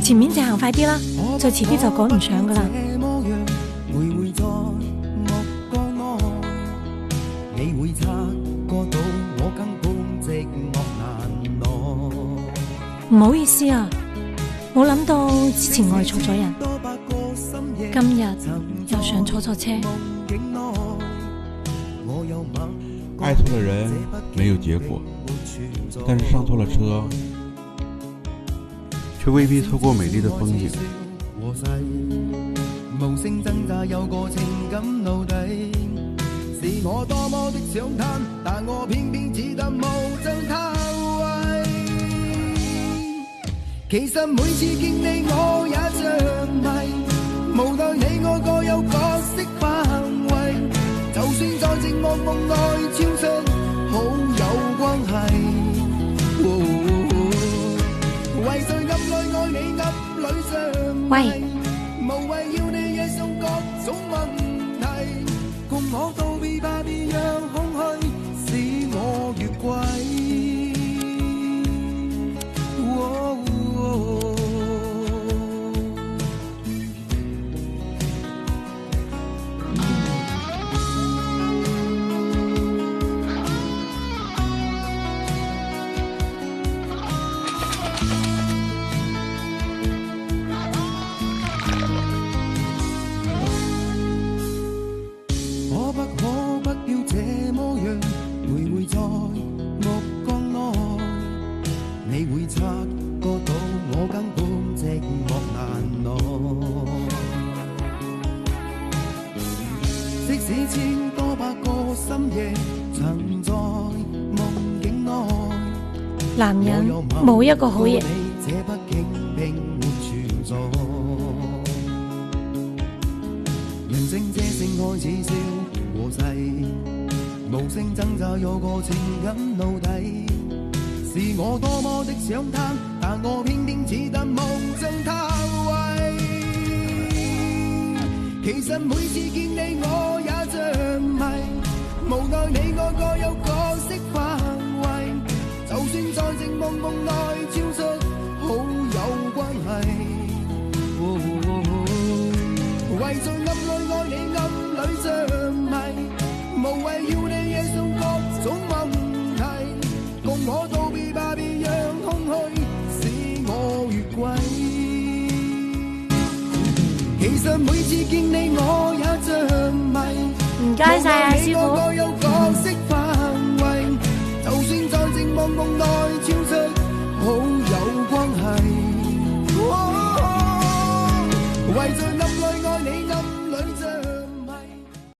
前面就行快啲啦，再遲啲就趕唔上噶啦。唔好意思啊，冇諗到之前愛錯咗人，今日又上錯車。愛錯的人沒有結果，但是上錯了車，卻未必錯過美麗的風景。無聲掙扎有個情感奴隸，是我多麼的想貪，但我偏偏只得無爭他位。其實每次見你我也像迷，無奈你我各有角色範圍，就算在寂寞夢內超出好友關係。為誰暗裏愛你暗裏相迷，無謂要你惹上各種問題，共我道別吧，別讓空虛使我越軌。男人冇一個好嘢。人聲這聲開始笑和逝，無聲掙扎有個情感奴隸，是我多麼的想貪，但我偏偏只得無爭他位。其實每次見你我也像迷，無奈你我各有角色範圍，就算在寂寞夢內超出好友關係。為在暗裏愛你暗裏像迷，無謂要你惹上各種問題，共我道別吧，別讓空虛使我越軌。其實每次見你我也像迷，唔該晒啊師傅。各有角色範圍，就算在寂寞夢內超出好友關係。為